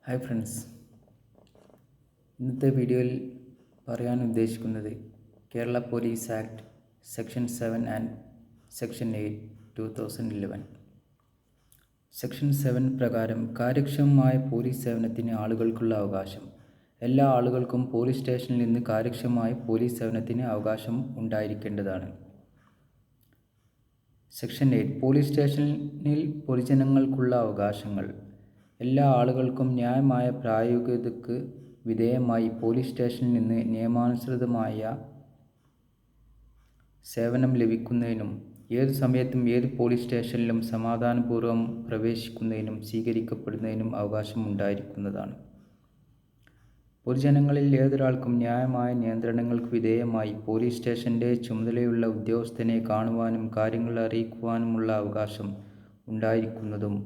Hi friends, ഇന്നത്തെ വീഡിയോയിൽ പറയാൻ ഉദ്ദേശിക്കുന്നത് Kerala police act section 7 and section 8 2011. Section 7 പ്രകാരം കാര്യക്ഷമമായ പോലീസ് സേവനത്തിന് ആളുകൾക്കുള്ള അവകാശം. എല്ലാ ആളുകൾക്കും പോലീസ് സ്റ്റേഷനിൽ നിന്ന് കാര്യക്ഷമമായ പോലീസ് സേവനത്തിന് അവകാശം ഉണ്ടായിരിക്കേണ്ടതാണ്. സെക്ഷൻ 8 പോലീസ് സ്റ്റേഷനിൽ പൊതുജനങ്ങൾക്കുള്ള അവകാശങ്ങൾ. എല്ലാ ആളുകൾക്കും ന്യായമായ പ്രായോഗികതയ്ക്ക് വിധേയമായി പോലീസ് സ്റ്റേഷനിൽ നിന്ന് നിയമാനുസൃതമായ സേവനം ലഭിക്കുന്നതിനും ഏതു സമയത്തും ഏത് പോലീസ് സ്റ്റേഷനിലും സമാധാനപൂർവ്വം പ്രവേശിക്കുന്നതിനും സ്വീകരിക്കപ്പെടുന്നതിനും അവകാശമുണ്ടായിരിക്കുന്നതാണ്. പൊതുജനങ്ങളിൽ ഏതൊരാൾക്കും ന്യായമായ നിയന്ത്രണങ്ങൾക്ക് വിധേയമായി പോലീസ് സ്റ്റേഷൻ്റെ ചുമതലയുള്ള ഉദ്യോഗസ്ഥനെ കാണുവാനും കാര്യങ്ങൾ അറിയിക്കുവാനുമുള്ള അവകാശം ഉണ്ടായിരിക്കുന്നതും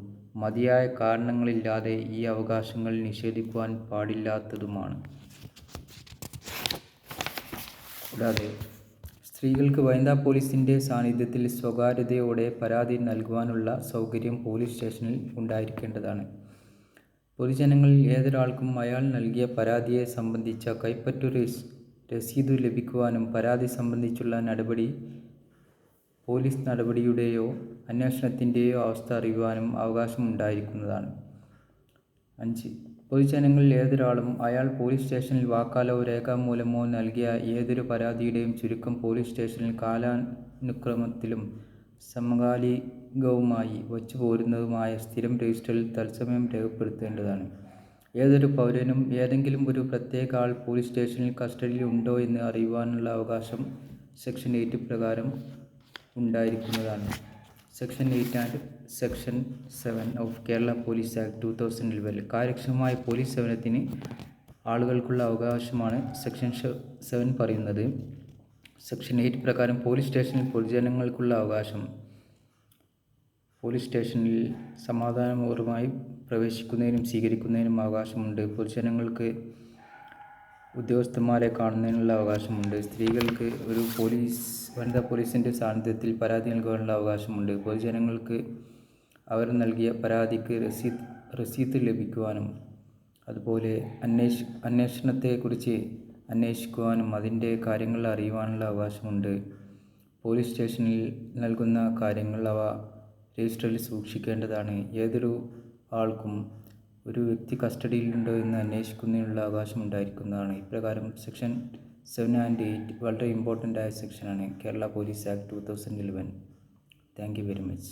മതിയായ കാരണങ്ങളില്ലാതെ ഈ അവകാശങ്ങൾ നിഷേധിക്കുവാൻ പാടില്ലാത്തതുമാണ്. കൂടാതെ സ്ത്രീകൾക്ക് വനിതാ പോലീസിൻ്റെ സാന്നിധ്യത്തിൽ സ്വകാര്യതയോടെ പരാതി നൽകുവാനുള്ള സൗകര്യം പോലീസ് സ്റ്റേഷനിൽ ഉണ്ടായിരിക്കേണ്ടതാണ്. പൊതുജനങ്ങളിൽ ഏതൊരാൾക്കും അയാൾ നൽകിയ പരാതിയെ സംബന്ധിച്ച കൈപ്പറ്റു രസീതു ലഭിക്കുവാനും പരാതി സംബന്ധിച്ചുള്ള പോലീസ് നടപടിയുടെയോ അന്വേഷണത്തിൻ്റെയോ അവസ്ഥ അറിയുവാനും അവകാശമുണ്ടായിരിക്കുന്നതാണ്. 5. പൊതുജനങ്ങളിൽ ഏതൊരാളും അയാൾ പോലീസ് സ്റ്റേഷനിൽ വാക്കാലോ രേഖാമൂലമോ നൽകിയ ഏതൊരു പരാതിയുടെയും ചുരുക്കം പോലീസ് സ്റ്റേഷനിൽ കാലാനുക്രമത്തിലും സമകാലികവുമായി വച്ചുപോരുന്നതുമായ സ്ഥിരം രജിസ്റ്ററിൽ തത്സമയം രേഖപ്പെടുത്തേണ്ടതാണ്. ഏതൊരു പൗരനും ഏതെങ്കിലും ഒരു പ്രത്യേക ആൾ പോലീസ് സ്റ്റേഷനിൽ കസ്റ്റഡിയിൽ ഉണ്ടോ എന്ന് അറിയുവാനുള്ള അവകാശം സെക്ഷൻ 8 പ്രകാരം ഉണ്ടായിരിക്കുന്നതാണ്. Section 8 and section 7 of Kerala police act 2011 കാര്യക്ഷമമായ പോലീസ് സേവനത്തിന് ആളുകൾക്കുള്ള അവകാശമാണ് സെക്ഷൻ 7 പറയുന്നത്. സെക്ഷൻ 8 പ്രകാരം പോലീസ് സ്റ്റേഷനിൽ പൊതുജനങ്ങൾക്കുള്ള അവകാശം. പോലീസ് സ്റ്റേഷനിൽ സമാധാനപൂർവ്വമായി പ്രവേശിക്കുന്നതിനും സ്വീകരിക്കുന്നതിനും അവകാശമുണ്ട്. പൊതുജനങ്ങൾക്ക് ഉദ്യോഗസ്ഥന്മാരെ കാണുന്നതിനുള്ള അവകാശമുണ്ട്. സ്ത്രീകൾക്ക് ഒരു വനിതാ പോലീസിൻ്റെ സാന്നിധ്യത്തിൽ പരാതി നൽകുവാനുള്ള അവകാശമുണ്ട്. പൊതുജനങ്ങൾക്ക് അവർ നൽകിയ പരാതിക്ക് റസീത് ലഭിക്കുവാനും അതുപോലെ അന്വേഷണത്തെക്കുറിച്ച് അന്വേഷിക്കുവാനും അതിൻ്റെ കാര്യങ്ങൾ അറിയുവാനുള്ള അവകാശമുണ്ട്. പോലീസ് സ്റ്റേഷനിൽ നൽകുന്ന കാര്യങ്ങൾ അവ രജിസ്റ്ററിൽ സൂക്ഷിക്കേണ്ടതാണ്. ഏതൊരു ആൾക്കും ഒരു വ്യക്തി കസ്റ്റഡിയിലുണ്ടോ എന്ന് അന്വേഷിക്കുന്നതിനുള്ള അവകാശം ഉണ്ടായിരിക്കുന്നതാണ്. ഇപ്രകാരം സെക്ഷൻ 7 ആൻഡ് 8 വളരെ ഇമ്പോർട്ടൻ്റ് ആയ സെക്ഷനാണ് Kerala police act 2011. Thank you very much.